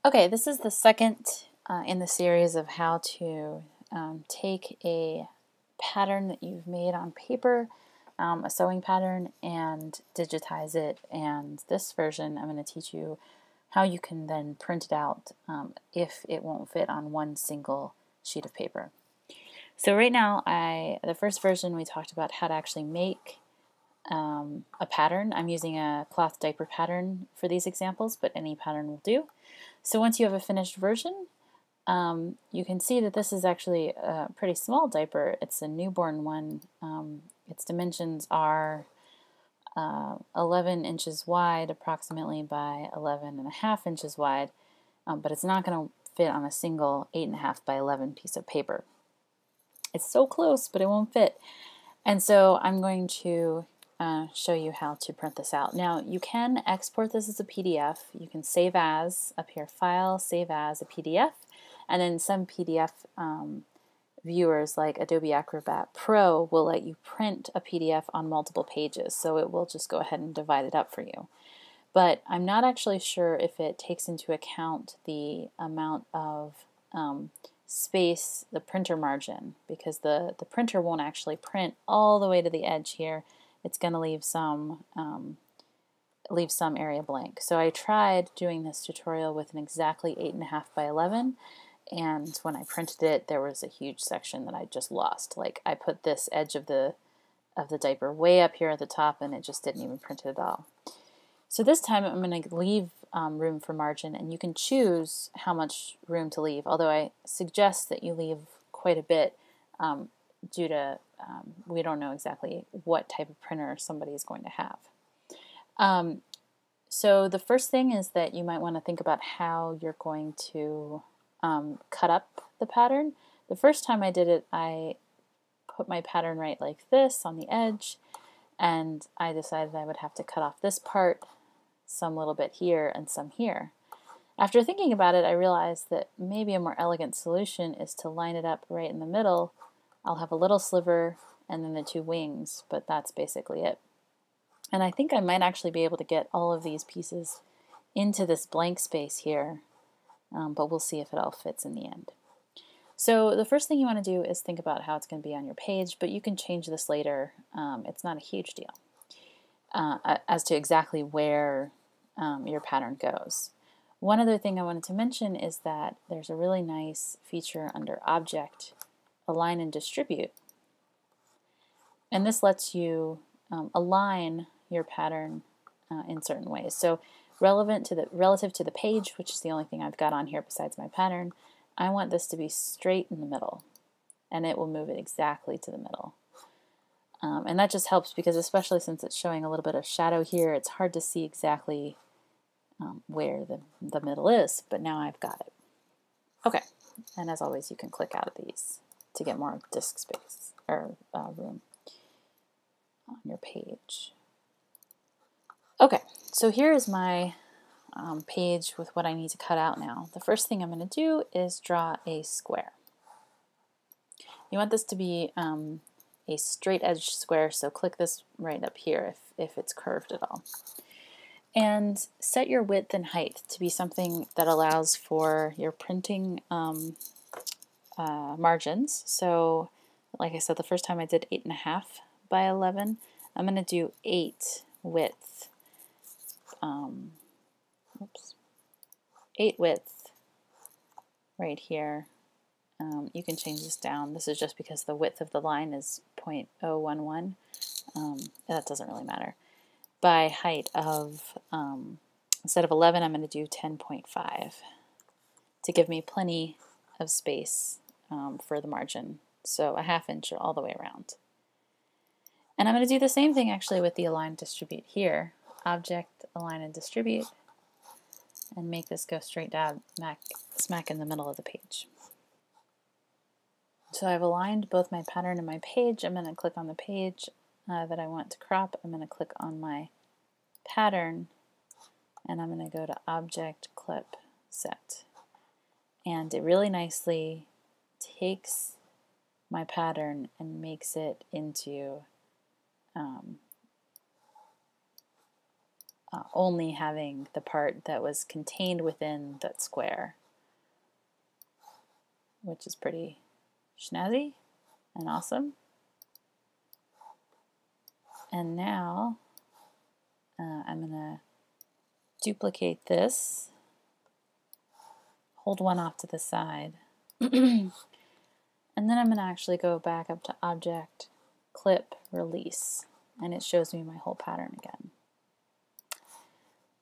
Okay, this is the second in the series of how to take a pattern that you've made on paper, a sewing pattern, and digitize it. And this version, I'm going to teach you how you can then print it out if it won't fit on one single sheet of paper. So right now, the first version we talked about how to actually make a pattern. I'm using a cloth diaper pattern for these examples, but any pattern will do. So once you have a finished version, you can see that this is actually a pretty small diaper. It's a newborn one. Its dimensions are 11 inches wide approximately by 11.5 inches wide, but it's not going to fit on a single 8.5 by 11 piece of paper. It's so close, but it won't fit. And so I'm going to show you how to print this out. Now you can export this as a PDF. You can save as, up here, File, Save as a PDF, and then some PDF viewers like Adobe Acrobat Pro will let you print a PDF on multiple pages, so it will just go ahead and divide it up for you. But I'm not actually sure if it takes into account the amount of space, the printer margin, because the printer won't actually print all the way to the edge here. It's going to leave some area blank. So I tried doing this tutorial with an exactly 8.5 by 11, and when I printed it, there was a huge section that I just lost. Like I put this edge of the diaper way up here at the top, and it just didn't even print it at all. So this time I'm going to leave room for margin, and you can choose how much room to leave, although I suggest that you leave quite a bit due to we don't know exactly what type of printer somebody is going to have. So the first thing is that you might want to think about how you're going to cut up the pattern. The first time I did it, I put my pattern right like this on the edge, and I decided I would have to cut off this part, some little bit here, and some here. After thinking about it, I realized that maybe a more elegant solution is to line it up right in the middle. I'll have a little sliver and then the two wings, but that's basically it. And I think I might actually be able to get all of these pieces into this blank space here, but we'll see if it all fits in the end. So the first thing you want to do is think about how it's going to be on your page, but you can change this later. It's not a huge deal as to exactly where your pattern goes. One other thing I wanted to mention is that there's a really nice feature under Object, Align and Distribute, and this lets you align your pattern in certain ways. So relative to the page, which is the only thing I've got on here besides my pattern, I want this to be straight in the middle, and it will move it exactly to the middle. And that just helps because, especially since it's showing a little bit of shadow here, it's hard to see exactly where the middle is, but now I've got it. Okay, and as always, you can click out of these to get more disk space or room on your page. Okay, so here is my page with what I need to cut out now. The first thing I'm going to do is draw a square. You want this to be a straight edge square, so click this right up here if it's curved at all. And set your width and height to be something that allows for your printing margins. So like I said, the first time I did 8.5 by 11. I'm going to do 8 width. 8 width right here. You can change this down. This is just because the width of the line is 0.011. That doesn't really matter. By height of, instead of 11, I'm going to do 10.5 to give me plenty of space for the margin. So a 1/2 inch all the way around. And I'm going to do the same thing actually with the Align Distribute here. Object, Align and Distribute, and make this go straight down smack in the middle of the page. So I've aligned both my pattern and my page. I'm going to click on the page that I want to crop. I'm going to click on my pattern, and I'm going to go to Object, Clip, Set. And it really nicely takes my pattern and makes it into only having the part that was contained within that square, which is pretty snazzy and awesome. And now I'm going to duplicate this, hold one off to the side, and then I'm going to actually go back up to Object, Clip, Release, and it shows me my whole pattern again.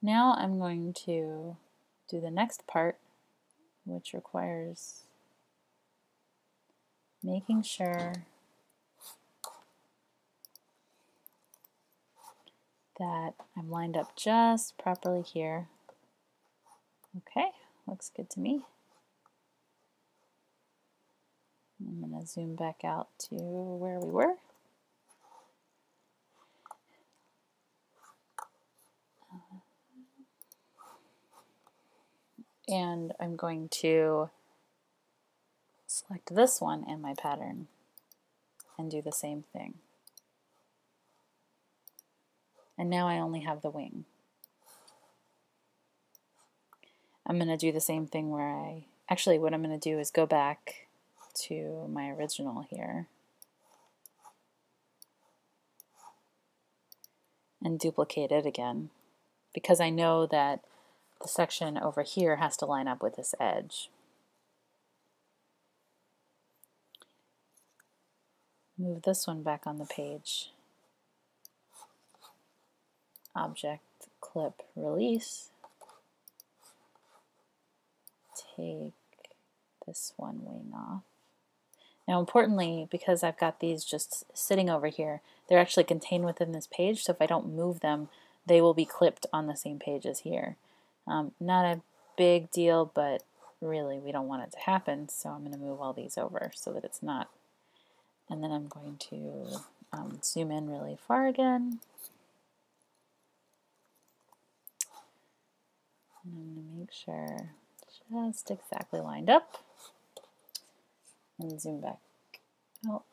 Now I'm going to do the next part, which requires making sure that I'm lined up just properly here. Okay, looks good to me. I'm going to zoom back out to where we were. And I'm going to select this one and my pattern and do the same thing. And now I only have the wing. I'm going to do the same thing where actually what I'm going to do is go back to my original here and duplicate it again, because I know that the section over here has to line up with this edge. Move this one back on the page. Object, Clip, Release. Take this one wing off. Now importantly, because I've got these just sitting over here, they're actually contained within this page, so if I don't move them, they will be clipped on the same page as here. Not a big deal, but really we don't want it to happen, so I'm going to move all these over so that it's not. And then I'm going to zoom in really far again. And I'm going to make sure just exactly lined up. And zoom back out.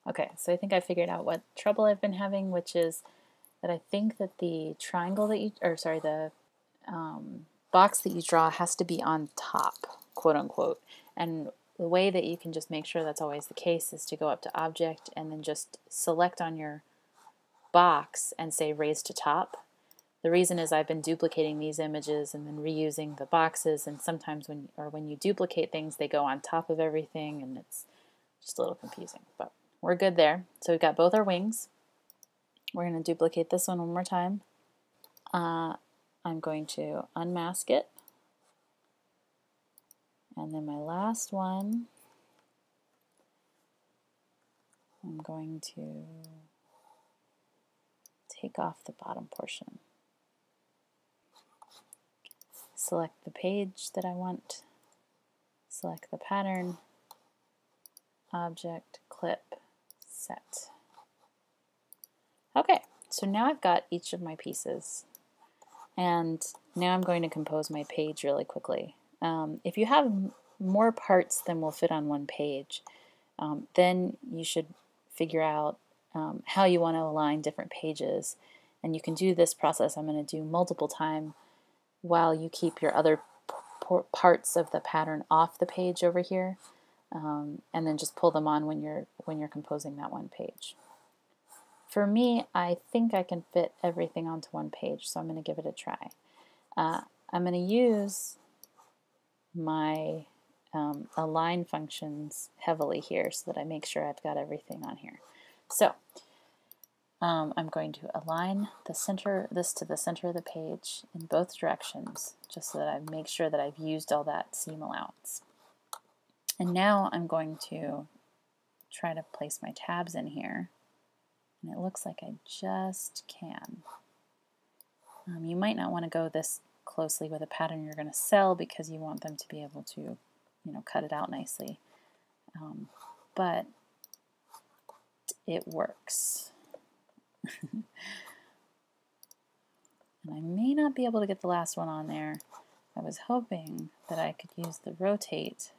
Okay, so I think I figured out what trouble I've been having, which is that I think that the triangle that you, or sorry, the box that you draw has to be on top, quote unquote. And the way that you can just make sure that's always the case is to go up to Object and then just select on your box and say Raise to Top. The reason is I've been duplicating these images and then reusing the boxes, and sometimes when you duplicate things, they go on top of everything, and it's just a little confusing. But we're good there. So we've got both our wings. We're going to duplicate this one more time. I'm going to unmask it. And then my last one, I'm going to take off the bottom portion. Select the page that I want, select the pattern, Object, Clip, Set. Okay, so now I've got each of my pieces, and now I'm going to compose my page really quickly. If you have more parts than will fit on one page, then you should figure out how you want to align different pages, and you can do this process I'm going to do multiple times while you keep your other parts of the pattern off the page over here, and then just pull them on when you're composing that one page. For me, I think I can fit everything onto one page, so I'm going to give it a try. I'm going to use my align functions heavily here so that I make sure I've got everything on here. So I'm going to align this to the center of the page in both directions, just so that I make sure that I've used all that seam allowance. And now I'm going to try to place my tabs in here, and it looks like I just can. You might not want to go this closely with a pattern you're going to sell because you want them to be able to, cut it out nicely. But it works. And I may not be able to get the last one on there. I was hoping that I could use the rotate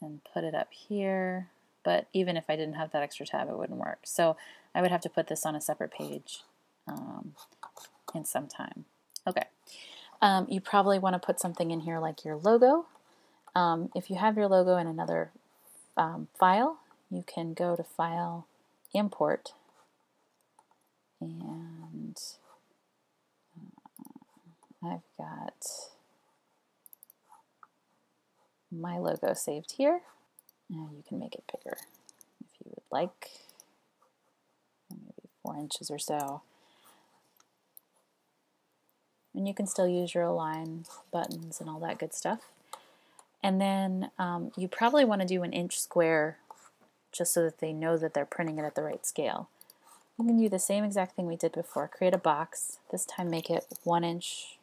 and put it up here, but even if I didn't have that extra tab, it wouldn't work. So I would have to put this on a separate page in some time. Okay, you probably want to put something in here like your logo. If you have your logo in another file, you can go to File, Import, and I've got my logo saved here. Now you can make it bigger if you would like, maybe 4 inches or so. And you can still use your align buttons and all that good stuff. And then you probably want to do an inch square just so that they know that they're printing it at the right scale. You can do the same exact thing we did before. Create a box. This time make it 1 inch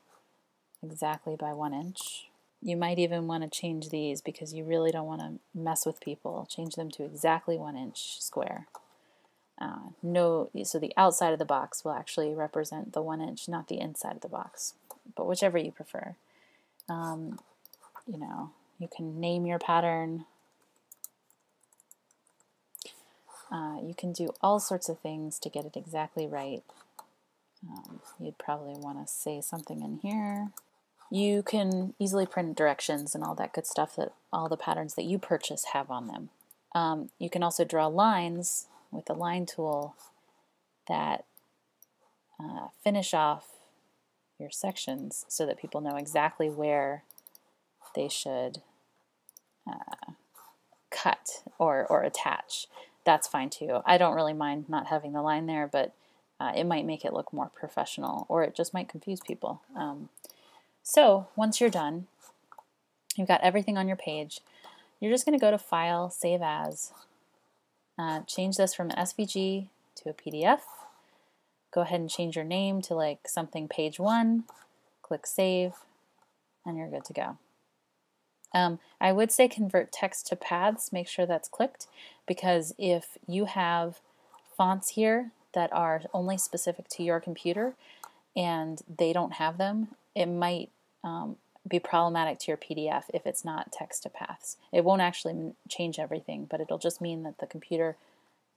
exactly by 1 inch. You might even want to change these because you really don't want to mess with people. Change them to exactly 1 inch square. So the outside of the box will actually represent the 1 inch, not the inside of the box. But whichever you prefer. You know, you can name your pattern. You can do all sorts of things to get it exactly right. You'd probably want to say something in here. You can easily print directions and all that good stuff that all the patterns that you purchase have on them. You can also draw lines with the line tool that finish off your sections so that people know exactly where they should cut or attach. That's fine too. I don't really mind not having the line there, but it might make it look more professional, or it just might confuse people. So once you're done, you've got everything on your page, you're just going to go to File, Save As, change this from an SVG to a PDF, go ahead and change your name to like something page 1, click Save, and you're good to go. I would say convert text to paths, make sure that's clicked, because if you have fonts here that are only specific to your computer and they don't have them, it might be problematic to your PDF if it's not text to paths. It won't actually change everything, but it'll just mean that the computer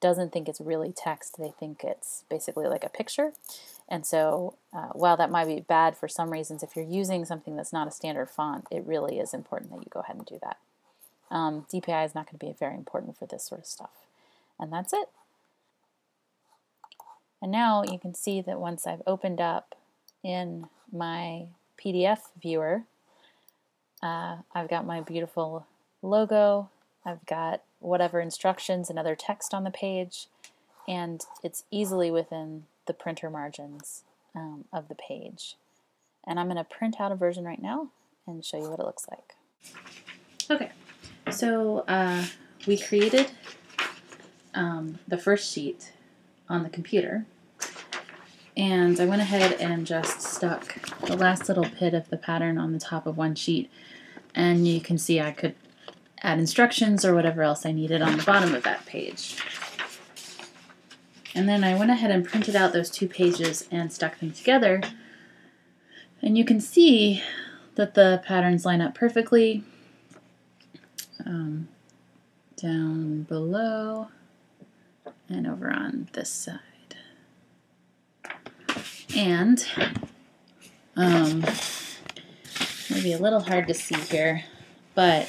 doesn't think it's really text, they think it's basically like a picture. And so while that might be bad for some reasons, if you're using something that's not a standard font, it really is important that you go ahead and do that. DPI is not going to be very important for this sort of stuff. And that's it. And now you can see that once I've opened up in my PDF viewer, I've got my beautiful logo, I've got whatever instructions and other text on the page, and it's easily within the printer margins of the page. And I'm going to print out a version right now and show you what it looks like. Okay, so we created the first sheet on the computer, and I went ahead and just stuck the last little bit of the pattern on the top of one sheet, and you can see I could add instructions or whatever else I needed on the bottom of that page. And then I went ahead and printed out those 2 pages and stuck them together, and you can see that the patterns line up perfectly down below and over on this side. And maybe a little hard to see here, but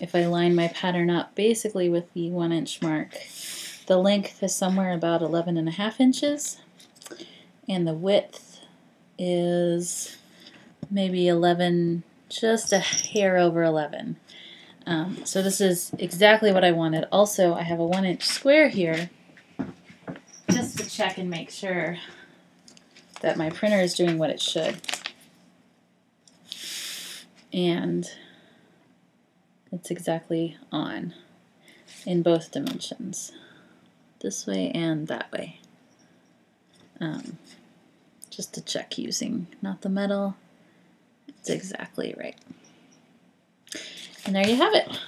if I line my pattern up basically with the 1 inch mark, the length is somewhere about 11.5 inches, and the width is maybe 11, just a hair over 11. So this is exactly what I wanted. Also, I have a 1 inch square here just to check and make sure that my printer is doing what it should. And it's exactly on in both dimensions, this way and that way. Just to check using not the metal, it's exactly right. And there you have it.